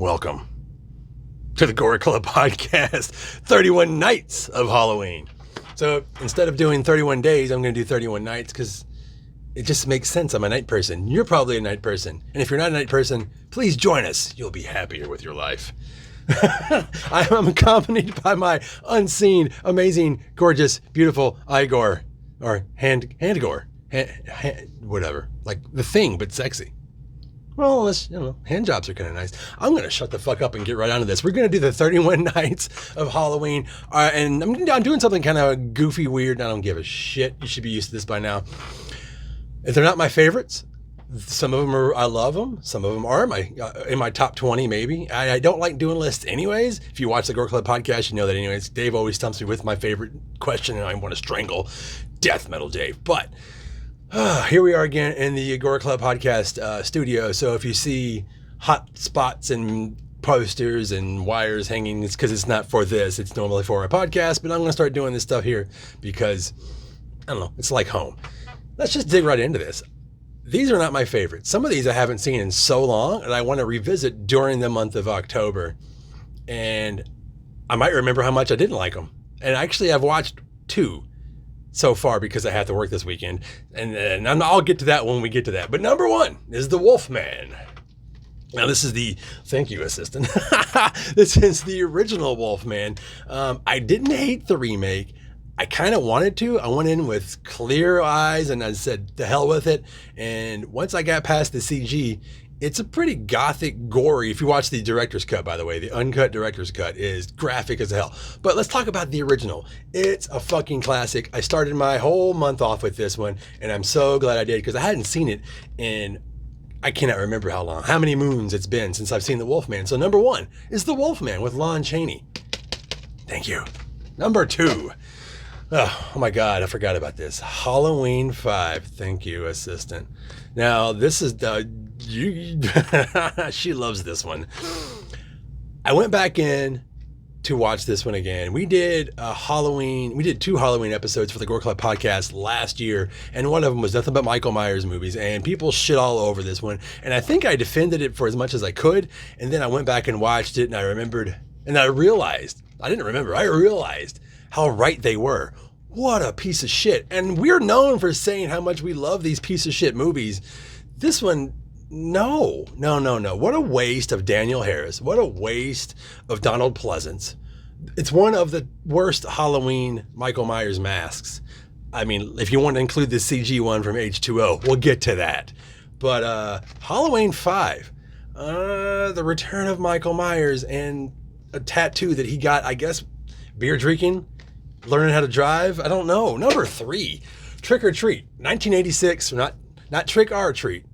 Welcome to the Gore Club Podcast, 31 nights of Halloween. So instead of doing 31 days, I'm going to do 31 nights because it just makes sense. I'm a night person. You're probably a night person. And if you're not a night person, please join us. You'll be happier with your life. I am accompanied by my unseen, amazing, gorgeous, beautiful Igor, or Hand-Gore, whatever, like the thing, but sexy. Well, let's, hand jobs are kind of nice. I'm going to shut the fuck up and get right onto this. We're going to do the 31 nights of Halloween. And I'm doing something kind of goofy, weird, and I don't give a shit. You should be used to this by now. If they're not my favorites, some of them are, I love them. Some of them are in my top 20, maybe. I don't like doing lists anyways. If you watch the Gore Club Podcast, you know that anyways. Dave always stumps me with my favorite question, and I want to strangle Death Metal Dave. But here we are again in the Gore Club Podcast studio. So if you see hot spots and posters and wires hanging, it's because it's not for this. It's normally for a podcast, but I'm going to start doing this stuff here because, I don't know, it's like home. Let's just dig right into this. These are not my favorites. Some of these I haven't seen in so long, and I want to revisit during the month of October. And I might remember how much I didn't like them. And actually, I've watched 2 so far because I have to work this weekend. And I'll get to that when we get to that. But number 1 is the Wolfman. Now, this is the, thank you, assistant. This is the original Wolfman. I didn't hate the remake. I kind of wanted to. I went in with clear eyes and I said, to hell with it. And once I got past the CG, it's a pretty gothic, gory. If you watch the director's cut, by the way, the uncut director's cut is graphic as hell. But let's talk about the original. It's a fucking classic. I started my whole month off with this one, and I'm so glad I did because I hadn't seen it in, I cannot remember how long, how many moons it's been since I've seen the Wolfman. So number 1 is the Wolfman with Lon Chaney. Thank you. Number 2. Oh my God, I forgot about this. Halloween 5. Thank you, assistant. Now, this is she loves this one. I went back in to watch this one again. We did 2 Halloween episodes for the Gore Club Podcast last year, and one of them was nothing but Michael Myers movies, and people shit all over this one. And I think I defended it for as much as I could, and then I went back and watched it, and I realized how right they were. What a piece of shit. And we're known for saying how much we love these piece of shit movies. This one, no. What a waste of Daniel Harris. What a waste of Donald Pleasance. It's one of the worst Halloween Michael Myers masks. I mean, if you want to include the CG one from H2O, we'll get to that. But Halloween 5, the return of Michael Myers and a tattoo that he got, I guess, beer drinking, learning how to drive. I don't know. Number 3, Trick or Treat, 1986. Not Trick or Treat.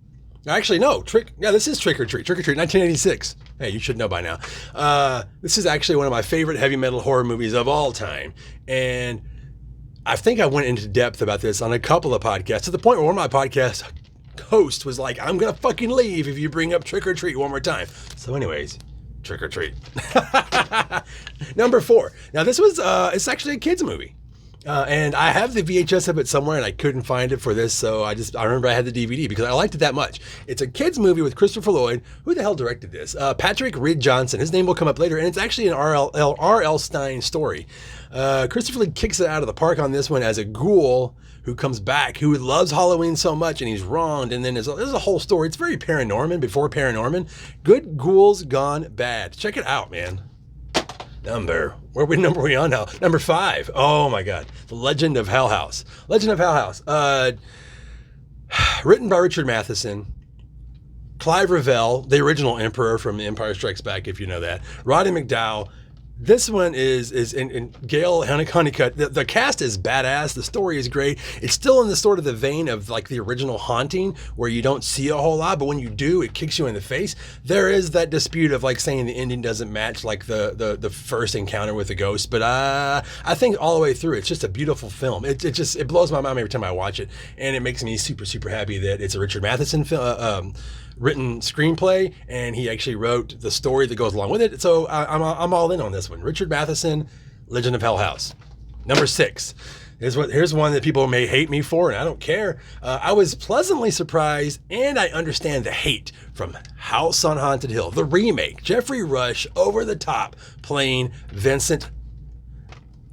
Actually, no. This is Trick or Treat. Trick or Treat, 1986. Hey, you should know by now. This is actually one of my favorite heavy metal horror movies of all time. And I think I went into depth about this on a couple of podcasts, to the point where one of my podcast hosts was like, I'm going to fucking leave if you bring up Trick or Treat one more time. So anyways, Trick or Treat. Number 4. Now this was, it's actually a kid's movie. And I have the VHS of it somewhere and I couldn't find it for this. So I remember I had the DVD because I liked it that much. It's a kid's movie with Christopher Lloyd. Who the hell directed this? Patrick Reed Johnson. His name will come up later. And it's actually an R.L. Stine story. Christopher Lloyd kicks it out of the park on this one as a ghoul who comes back, who loves Halloween so much, and he's wronged. And then there's a whole story. It's very Paranorman, before Paranorman. Good Ghouls Gone Bad. Check it out, man. Number are we on now? Number 5. Oh my God. The Legend of Hellhouse. Legend of Hellhouse. Written by Richard Matheson. Clive Revell, the original Emperor from The Empire Strikes Back, if you know that. Roddy McDowall. This one is in Gail Honeycutt. The cast is badass. The story is great. It's still in the sort of the vein of like the original Haunting, where you don't see a whole lot, but when you do, it kicks you in the face. There is that dispute of like saying the ending doesn't match like the first encounter with the ghost, but I think all the way through, it's just a beautiful film. It blows my mind every time I watch it, and it makes me super, super happy that it's a Richard Matheson film. Written screenplay, and he actually wrote the story that goes along with it. So I'm all in on this one. Richard Matheson, Legend of Hellhouse. Number 6, Here's one that people may hate me for, and I don't care. I was pleasantly surprised, and I understand the hate from House on Haunted Hill, the remake. Jeffrey Rush, over the top, playing Vincent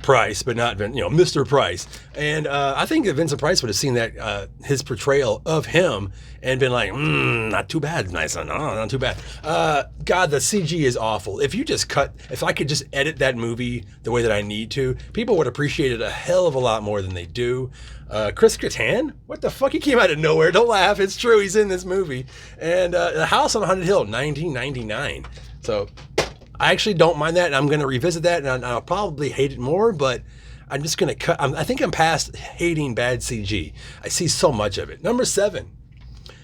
Price, but not Mr. Price. And I think that Vincent Price would have seen that his portrayal of him and been like, not too bad, nice, no, not too bad. God, the CG is awful. If I could just edit that movie the way that I need to, people would appreciate it a hell of a lot more than they do. Chris Kattan? What the fuck? He came out of nowhere. Don't laugh. It's true. He's in this movie. And The House on Haunted Hill, 1999. So I actually don't mind that, and I'm going to revisit that, and I'll probably hate it more, but I'm just going to cut. I think I'm past hating bad CG. I see so much of it. Number 7,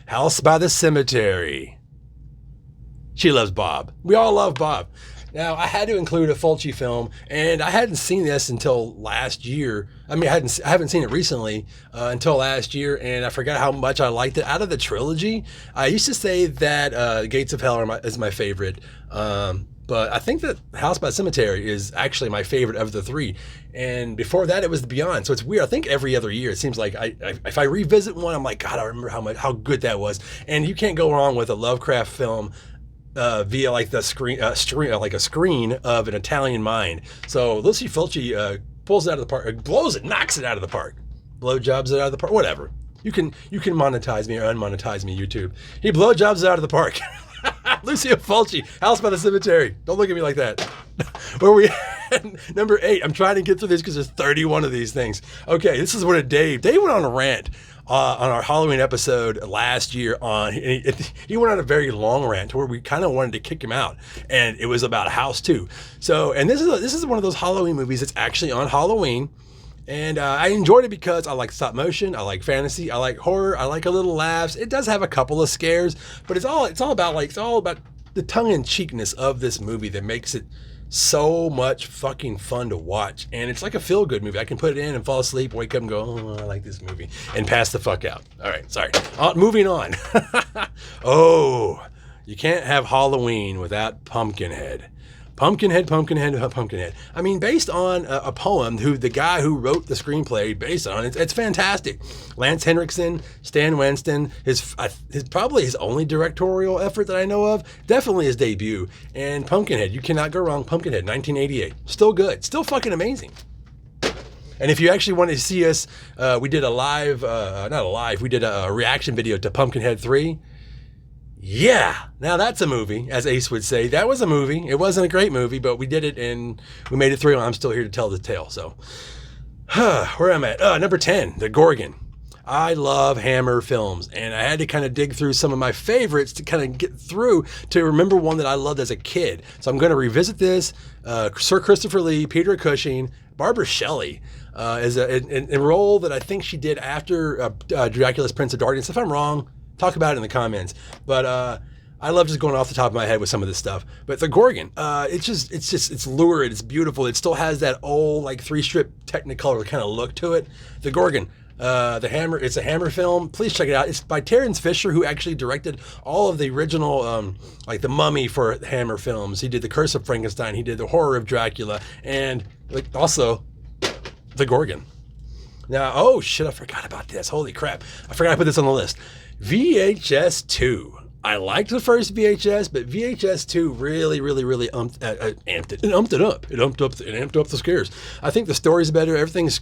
House by the Cemetery. She loves Bob. We all love Bob. Now, I had to include a Fulci film, and I hadn't seen this until last year. I mean, I haven't seen it recently until last year, and I forgot how much I liked it. Out of the trilogy, I used to say that Gates of Hell is my favorite. But I think that House by the Cemetery is actually my favorite of the 3. And before that, it was The Beyond. So it's weird. I think every other year, it seems like if I revisit one, I'm like, God, I remember how good that was. And you can't go wrong with a Lovecraft film via like the screen, like a screen of an Italian mind. So Lucy Fulci pulls it out of the park, blows it, knocks it out of the park, blowjobs it out of the park, whatever. You can monetize me or unmonetize me, YouTube. He blowjobs it out of the park. Lucio Fulci, House by the Cemetery. Don't look at me like that. Where are we at? Number 8. I'm trying to get through this because there's 31 of these things. Okay, this is one of Dave. Dave went on a rant on our Halloween episode last year. He went on a very long rant where we kind of wanted to kick him out, and it was about House 2. So, and this is one of those Halloween movies that's actually on Halloween. And I enjoyed it because I like stop motion, I like fantasy, I like horror, I like a little laughs. It does have a couple of scares, but it's all about the tongue-in-cheekness of this movie that makes it so much fucking fun to watch. And it's like a feel-good movie. I can put it in and fall asleep, wake up and go, oh, I like this movie, and pass the fuck out. All right, sorry. Moving on. Oh, you can't have Halloween without Pumpkinhead. Pumpkinhead. I mean, based on a poem the guy who wrote the screenplay based on, it's fantastic. Lance Henriksen, Stan Winston, his probably his only directorial effort that I know of, definitely his debut. And Pumpkinhead, you cannot go wrong. Pumpkinhead, 1988, still good, still fucking amazing. And if you actually want to see us, we did we did a reaction video to Pumpkinhead 3. Yeah, now that's a movie, as Ace would say. That was a movie. It wasn't a great movie, but we did it and we made it through, and I'm still here to tell the tale. So, where am I at? Number 10, the Goregon. I love Hammer films, and I had to kind of dig through some of my favorites to kind of get through to remember one that I loved as a kid. So I'm going to revisit this. Sir Christopher Lee, Peter Cushing, Barbara Shelley is a role that I think she did after Dracula's Prince of Darkness. If I'm wrong, talk about it in the comments. But I love just going off the top of my head with some of this stuff. But the Goregon, it's lurid, it's beautiful. It still has that old like 3-strip Technicolor kind of look to it. The Goregon, the Hammer, it's a Hammer film. Please check it out. It's by Terrence Fisher, who actually directed all of the original, like The Mummy for Hammer films. He did The Curse of Frankenstein. He did The Horror of Dracula, and like also the Goregon. Now, oh shit, I forgot about this. Holy crap, I forgot to put this on the list. VHS 2. I liked the first VHS, but VHS 2 really amped it. It amped it up. It amped up the scares. I think the story's better. Everything's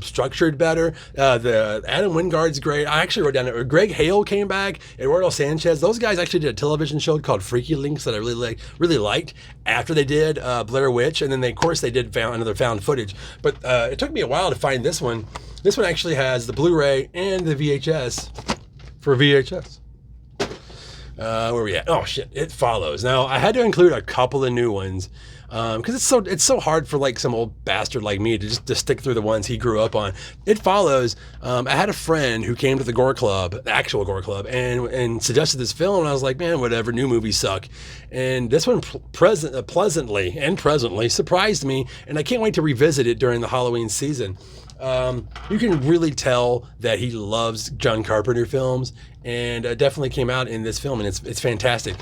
structured better. The Adam Wingard's great. I actually wrote down that Greg Hale came back. Eduardo Sanchez. Those guys actually did a television show called Freaky Links that I really liked after they did Blair Witch, and then of course they did another found footage. But it took me a while to find this one. This one actually has the Blu-ray and the VHS for VHS. Where are we at? Oh shit, It Follows. Now I had to include a couple of new ones because it's so hard for like some old bastard like me to stick through the ones he grew up on. It Follows. I had a friend who came to the Gore Club, the actual Gore Club, and suggested this film, and I was like, man, whatever, new movies suck. And this one pleasantly and presently surprised me, and I can't wait to revisit it during the Halloween season. You can really tell that he loves John Carpenter films, and definitely came out in this film, and it's fantastic.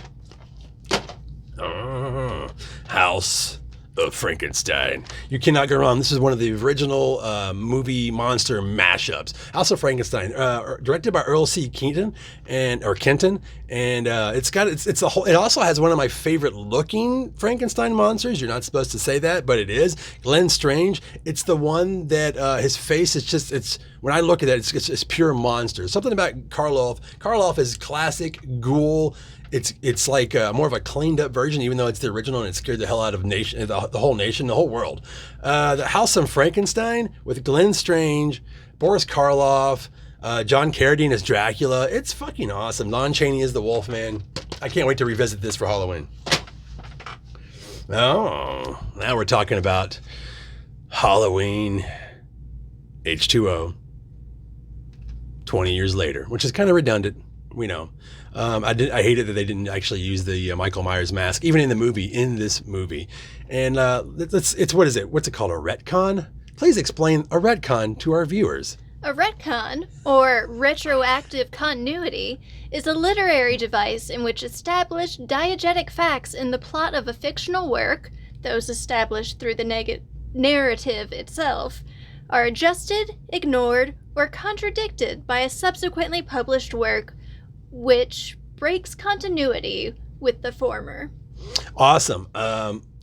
House of Frankenstein. You cannot go wrong. This is one of the original movie monster mashups. House of Frankenstein, directed by Earl C. Kenton, and it's a whole. It also has one of my favorite looking Frankenstein monsters. You're not supposed to say that, but it is Glenn Strange. It's the one that his face is just. It's when I look at that, it's pure monster. Something about Karloff. Karloff is classic ghoul. It's like more of a cleaned up version, even though it's the original and it scared the hell out of the whole nation, the whole world. The House of Frankenstein with Glenn Strange, Boris Karloff, John Carradine as Dracula. It's fucking awesome. Lon Chaney is the Wolfman. I can't wait to revisit this for Halloween. Oh, now we're talking about Halloween H2O 20 years later, which is kind of redundant. We know. I hated that they didn't actually use the Michael Myers mask, even in this movie. And it's what is it? What's it called? A retcon? Please explain a retcon to our viewers. A retcon, or retroactive continuity, is a literary device in which established diegetic facts in the plot of a fictional work, those established through the narrative itself, are adjusted, ignored, or contradicted by a subsequently published work which breaks continuity with the former. Awesome.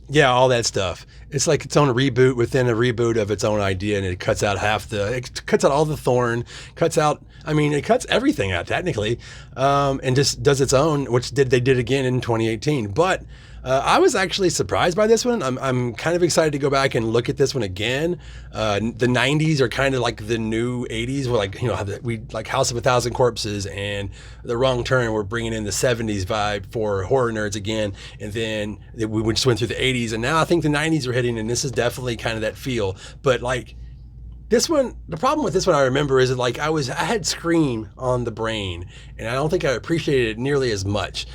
Yeah, all that stuff. It's like its own reboot within a reboot of its own idea, and it cuts out it cuts out all the thorn, it cuts everything out technically, and just does its own, which they did again in 2018. But I was actually surprised by this one. I'm kind of excited to go back and look at this one again. The 90s are kind of like the new 80s, where we like House of a Thousand Corpses and The Wrong Turn. We're bringing in the 70s vibe for horror nerds again, and then we just went through the 80s, and now I think the 90s are hitting, and this is definitely kind of that feel. But like this one, the problem with this one I remember is that like I had Scream on the brain, and I don't think I appreciated it nearly as much.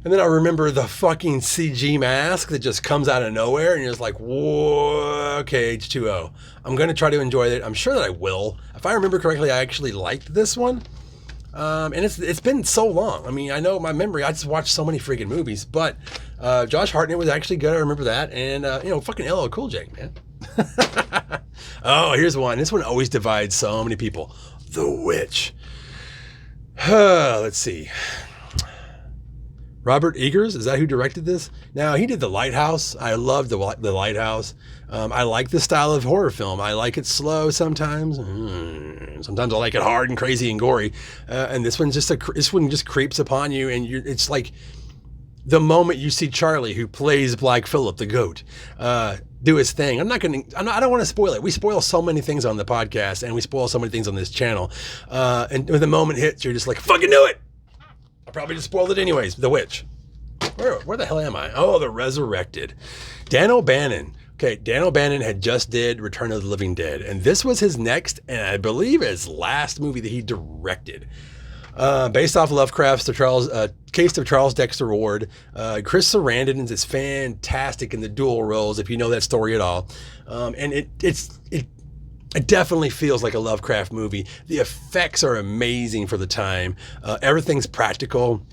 And then I remember the fucking CG mask that just comes out of nowhere, and you're just like, whoa, okay, H2O. I'm going to try to enjoy it. I'm sure that I will. If I remember correctly, I actually liked this one. And it's been so long. I mean, I know my memory, I just watched so many freaking movies, but Josh Hartnett was actually good. I remember that. And, fucking LL Cool J, man. Oh, here's one. This one always divides so many people. The Witch. Let's see. Robert Eggers, is that who directed this? Now, he did The Lighthouse. I love The Lighthouse. I like this style of horror film. I like it slow sometimes. Sometimes I like it hard and crazy and gory. And this one just creeps upon you, and it's like the moment you see Charlie, who plays Black Phillip, the goat, do his thing. I don't want to spoil it. We spoil so many things on the podcast, and we spoil so many things on this channel. And when the moment hits, you're just like, fucking knew it! I probably just spoiled it anyways. The Witch. Where the hell am I? Oh, The Resurrected. Dan O'Bannon. Okay, Dan O'Bannon had just did Return of the Living Dead, and this was his next, and I believe his last movie that he directed. Based off Lovecraft's Case of Charles Dexter Ward. Chris Sarandon is fantastic in the dual roles, if you know that story at all. And it definitely feels like a Lovecraft movie. The effects are amazing for the time. Everything's practical.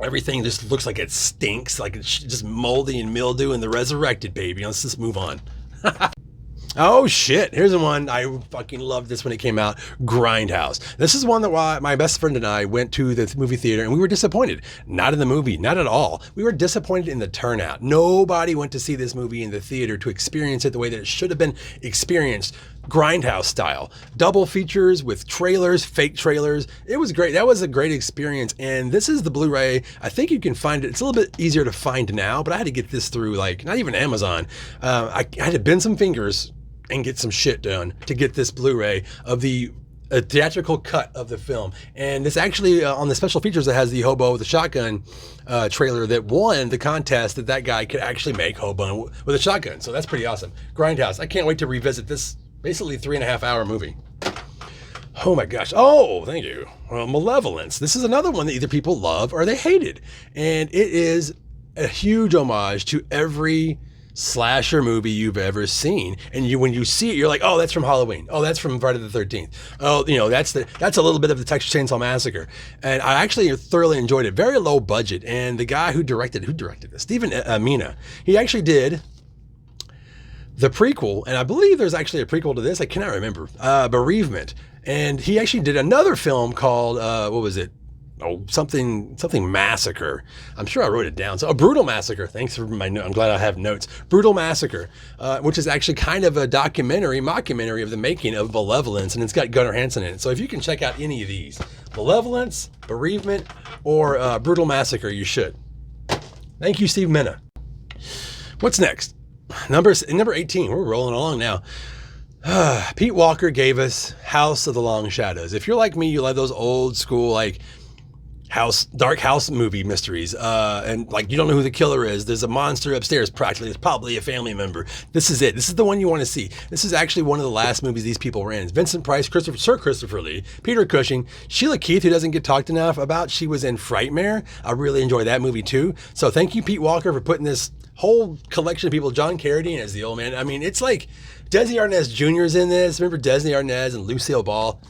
Everything just looks like it stinks, like it's just moldy and mildew. And The Resurrected, baby. Let's just move on. Oh shit, here's the one. I fucking loved this when it came out. Grindhouse. This is one that my best friend and I went to the movie theater, and we were disappointed. Not in the movie, not at all. We were disappointed in the turnout. Nobody went to see this movie in the theater to experience it the way that it should have been experienced. Grindhouse style. Double features with trailers, fake trailers. It was great. That was a great experience. And this is the Blu-ray. I think you can find it. It's a little bit easier to find now, but I had to get this through not even Amazon. I had to bend some fingers and get some shit done to get this Blu-ray of the theatrical cut of the film. And it's actually on the special features that has the hobo with the shotgun trailer that won the contest that guy could actually make hobo with a shotgun. So that's pretty awesome. Grindhouse. I can't wait to revisit this basically 3.5 hour movie. Oh my gosh. Oh, thank you. Malevolence. This is another one that either people love or they hated. And it is a huge homage to every slasher movie you've ever seen, and when you see it, you're like, oh, that's from Halloween. Oh, that's from Friday the 13th. Oh, that's a little bit of the Texas Chainsaw Massacre. And I actually thoroughly enjoyed it. Very low budget, and the guy who directed this, Stephen Mina, he actually did the prequel, and I believe there's actually a prequel to this. I cannot remember. Bereavement. And he actually did another film called, what was it? Oh, something Massacre. I'm sure I wrote it down. So a Brutal Massacre. Thanks for my note. I'm glad I have notes. Brutal Massacre, which is actually kind of a mockumentary of the making of Malevolence, and it's got Gunnar Hansen in it. So if you can check out any of these, Malevolence, Bereavement, or Brutal Massacre, you should. Thank you, Steve Mena. What's next? Number 18. We're rolling along now. Pete Walker gave us House of the Long Shadows. If you're like me, you love those old school, like, dark house movie mysteries, and like you don't know who the killer is. There's a monster upstairs, practically. It's probably a family member. This is it. This is the one you want to see. This is actually one of the last movies these people were in. It's Vincent Price, Sir Christopher Lee, Peter Cushing, Sheila Keith, who doesn't get talked enough about. She was in Frightmare. I really enjoy that movie too. So thank you, Pete Walker, for putting this whole collection of people. John Carradine as the old man. I mean, it's like Desi Arnaz Jr. is in this. Remember Desi Arnaz and Lucille Ball?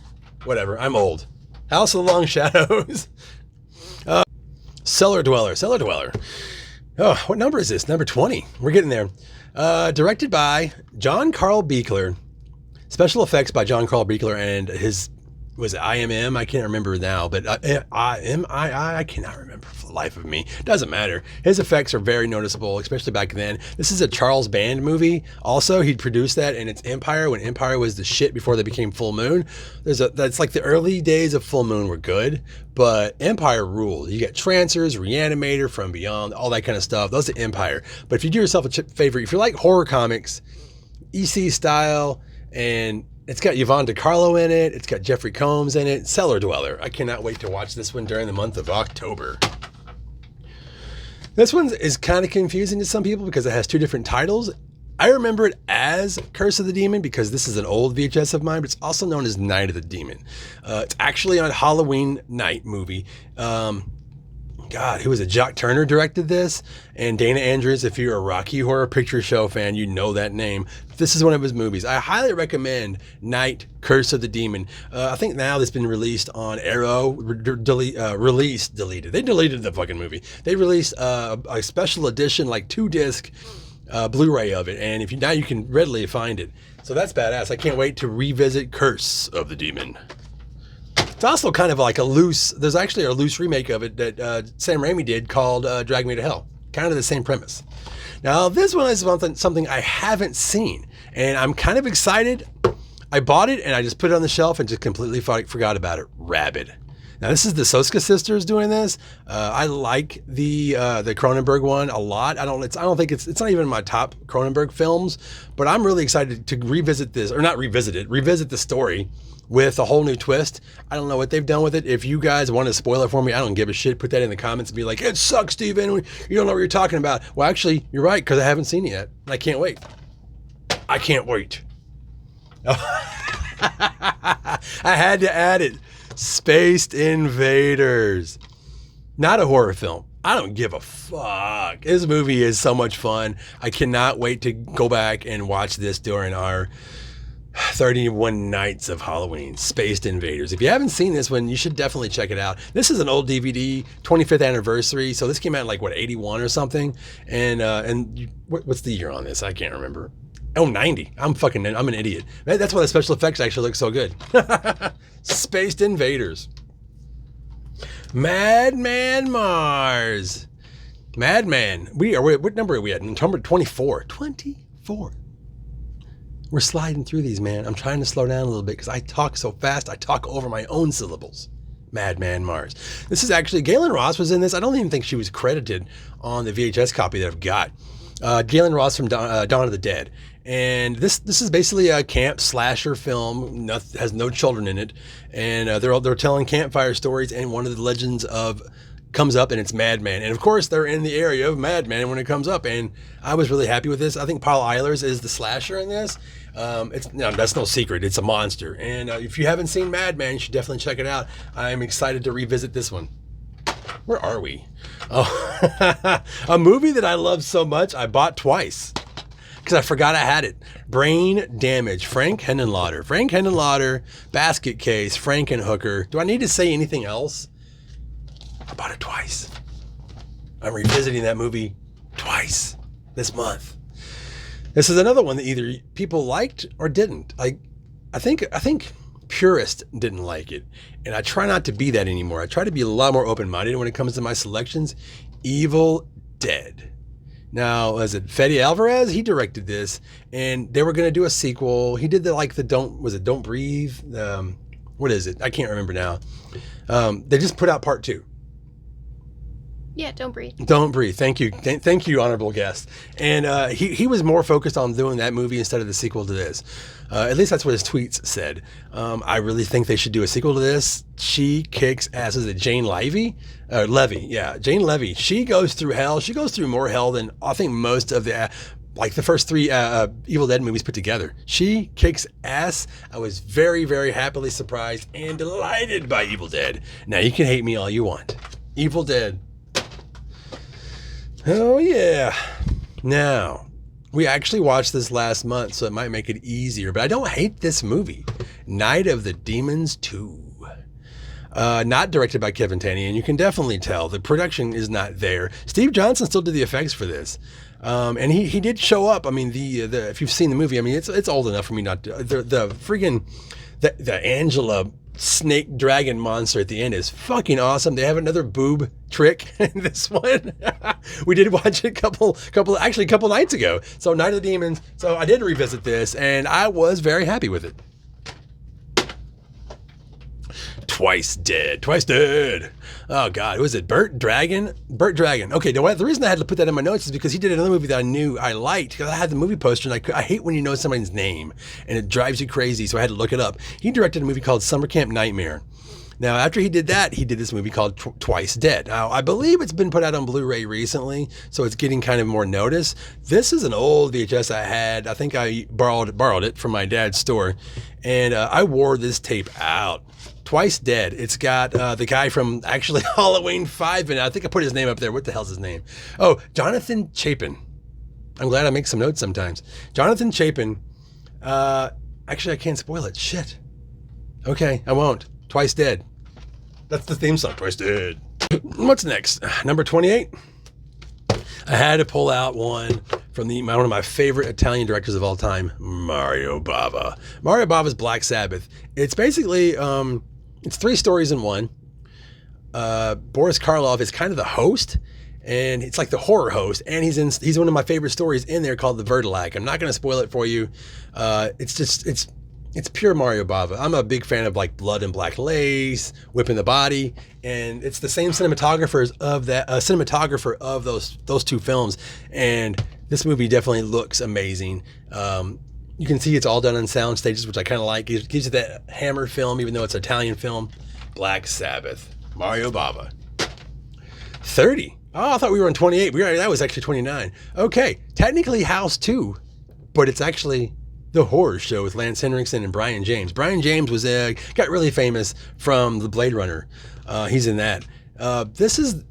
Whatever. I'm old. House of the Long Shadows. Cellar Dweller. Oh, what number is this? Number 20. We're getting there. Directed by John Carl Buechler. Special effects by John Carl Buechler and his, was it IMM? I can't remember now, but I cannot remember for the life of me. Doesn't matter. His effects are very noticeable, especially back then. This is a Charles Band movie. Also, he'd produced that, and it's Empire, when Empire was the shit before they became Full Moon. That's like the early days of Full Moon were good, but Empire ruled. You got Trancers, Reanimator, From Beyond, all that kind of stuff. Those are Empire. But if you do yourself a favor, if you like horror comics, EC style, and it's got Yvonne DiCarlo in it. It's got Jeffrey Combs in it. Cellar Dweller. I cannot wait to watch this one during the month of October. This one is kind of confusing to some people because it has two different titles. I remember it as Curse of the Demon because this is an old VHS of mine, but it's also known as Night of the Demon. It's actually a Halloween night movie. God, who was it? Jock Turner directed this, and Dana Andrews. If you're a Rocky Horror Picture Show fan, you know that name. This is one of his movies. I highly recommend Night, Curse of the Demon. I think now it's been released on Arrow, deleted. They deleted the fucking movie. They released a special edition, like 2-disc Blu-ray of it, and now you can readily find it. So that's badass. I can't wait to revisit Curse of the Demon. It's also kind of like there's actually a loose remake of it that Sam Raimi did called Drag Me to Hell. Kind of the same premise. Now, this one is something I haven't seen, and I'm kind of excited. I bought it, and I just put it on the shelf and just completely forgot about it. Rabid. Now, this is the Soska sisters doing this. I like the Cronenberg one a lot. I don't think it's not even my top Cronenberg films, but I'm really excited to revisit this, or not revisit it, revisit the story with a whole new twist. I don't know what they've done with it. If you guys want to spoil it for me, I don't give a shit. Put that in the comments and be like, it sucks, Steven. You don't know what you're talking about. Well, actually, you're right, because I haven't seen it yet. And I can't wait. I had to add it. Spaced Invaders. Not a horror film. I don't give a fuck. This movie is so much fun. I cannot wait to go back and watch this during our 31 Nights of Halloween. Spaced Invaders. If you haven't seen this one, you should definitely check it out. This is an old DVD, 25th anniversary. So this came out in like 81 or something. And what's the year on this? I can't remember. Oh, 90. I'm an idiot. That's why the special effects actually look so good. Spaced Invaders. Madman Mars. Madman. What number are we at? Number 24. 24. We're sliding through these, man. I'm trying to slow down a little bit because I talk so fast. I talk over my own syllables. Madman Mars. This is actually, Galen Ross was in this. I don't even think she was credited on the VHS copy that I've got. Galen Ross from Dawn of the Dead. And this is basically a camp slasher film. Has no children in it. And they're telling campfire stories, and one of the legends comes up, and it's Madman. And of course, they're in the area of Madman when it comes up. And I was really happy with this. I think Paul Eilers is the slasher in this. That's no secret. It's a monster. And if you haven't seen Madman, you should definitely check it out. I'm excited to revisit this one. Where are we? Oh, a movie that I love so much, I bought twice because I forgot I had it. Brain Damage, Frank Henenlotter, Basket Case, Frankenhooker. Do I need to say anything else? I bought it twice. I'm revisiting that movie twice this month. This is another one that either people liked or didn't. I think purists didn't like it, and I try not to be that anymore. I try to be a lot more open-minded when it comes to my selections. Evil Dead. Now, was it Fede Alvarez? He directed this, and they were going to do a sequel. He did Don't Breathe? What is it? I can't remember now. They just put out part 2. Yeah, Don't Breathe. Don't Breathe. Thank you. Thank you, honorable guest. And he was more focused on doing that movie instead of the sequel to this. At least that's what his tweets said. I really think they should do a sequel to this. She kicks ass. Is it Jane Levy? Levy. Yeah, Jane Levy. She goes through hell. She goes through more hell than I think most of the the first 3 Evil Dead movies put together. She kicks ass. I was very, very happily surprised and delighted by Evil Dead. Now, you can hate me all you want. Evil Dead. Oh, yeah. Now, we actually watched this last month, so it might make it easier, but I don't hate this movie. Night of the Demons 2. Not directed by Kevin Tenney, and you can definitely tell the production is not there. Steve Johnson still did the effects for this. And he did show up. I mean, the if you've seen the movie, I mean, it's old enough for me not to. The Angela snake dragon monster at the end is fucking awesome. They have another boob trick in this one. We did watch it a couple nights ago. So Night of the Demons. So I did revisit this, and I was very happy with it. Twice Dead. Oh God, was it Burt Dragon? Okay, the reason I had to put that in my notes is because he did another movie that I knew I liked, because I had the movie poster, and I hate when you know somebody's name and it drives you crazy, so I had to look it up. He directed a movie called Summer Camp Nightmare. Now, after he did that, he did this movie called Twice Dead. Now, I believe it's been put out on Blu-ray recently, so it's getting kind of more notice. This is an old VHS I had. I think I borrowed it from my dad's store, and I wore this tape out. Twice Dead. It's got the guy from actually Halloween 5 in it. I think I put his name up there. What the hell's his name? Oh, Jonathan Chapin. I'm glad I make some notes sometimes. Jonathan Chapin. Actually, I can't spoil it. Shit. Okay, I won't. Twice Dead. That's the theme song. Twice Dead. What's next? Number 28. I had to pull out one from one of my favorite Italian directors of all time, Mario Bava. Mario Bava's Black Sabbath. It's basically, it's 3 stories in one. Boris Karloff is kind of the host, and it's like the horror host, and he's one of my favorite stories in there called The Vertilac. I'm not going to spoil it for you. It's pure Mario Bava. I'm a big fan of like Blood and Black Lace, Whipping the Body, and it's the same cinematographer of those 2 films. And this movie definitely looks amazing. You can see it's all done on sound stages, which I kind of like. It gives you that Hammer film, even though it's an Italian film. Black Sabbath, Mario Bava. 30. Oh, I thought we were on 28. That was actually 29. Okay, technically House 2, but it's actually The Horror Show with Lance Henriksen and Brian James. Brian James got really famous from the Blade Runner. He's in that. This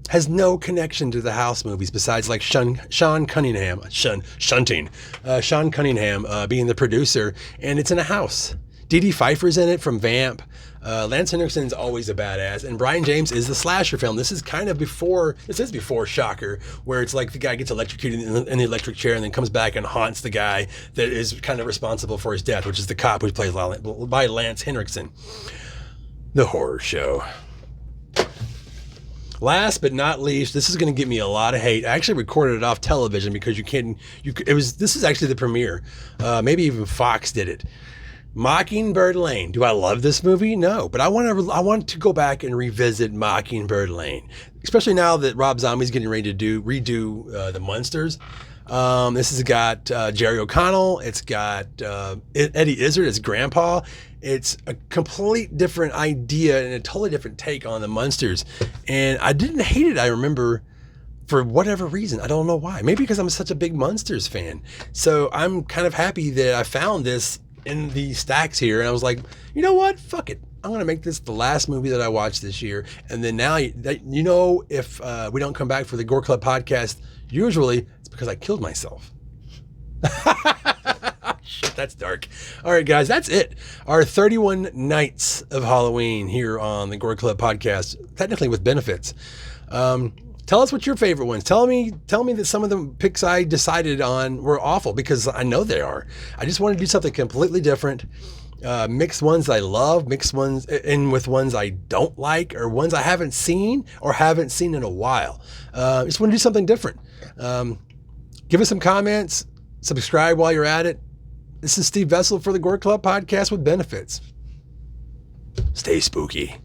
has no connection to the House movies besides like Sean Cunningham being the producer, and it's in a house. Dee Pfeiffer's in it from Vamp. Lance Henriksen's always a badass, and Brian James is the slasher film. This is before Shocker, where it's like the guy gets electrocuted in the electric chair and then comes back and haunts the guy that is kind of responsible for his death, which is the cop who's played by Lance Henriksen. The Horror Show. Last but not least, this is going to get me a lot of hate. I actually recorded it off television because this is actually the premiere. Maybe even Fox did it. Mockingbird Lane. Do I love this movie? No, but I want to go back and revisit Mockingbird Lane, especially now that Rob Zombie's getting ready to redo The Munsters. This has got Jerry O'Connell. It's got Eddie Izzard as Grandpa. It's a complete different idea and a totally different take on The Munsters. And I didn't hate it, I remember, for whatever reason. I don't know why. Maybe because I'm such a big Munsters fan. So I'm kind of happy that I found this in the stacks here, and I was like, you know what? Fuck it. I'm going to make this the last movie that I watched this year. And then now, if we don't come back for the Gore Club podcast, usually it's because I killed myself. Shit, that's dark. All right, guys, that's it. Our 31 nights of Halloween here on the Gore Club podcast, technically with benefits. Tell us what your favorite ones. Tell me that some of the picks I decided on were awful, because I know they are. I just want to do something completely different. Mix ones I love, mix ones in with ones I don't like, or ones I haven't seen in a while. Just want to do something different. Give us some comments. Subscribe while you're at it. This is Steve Vessell for the Gore Club Podcast with benefits. Stay spooky.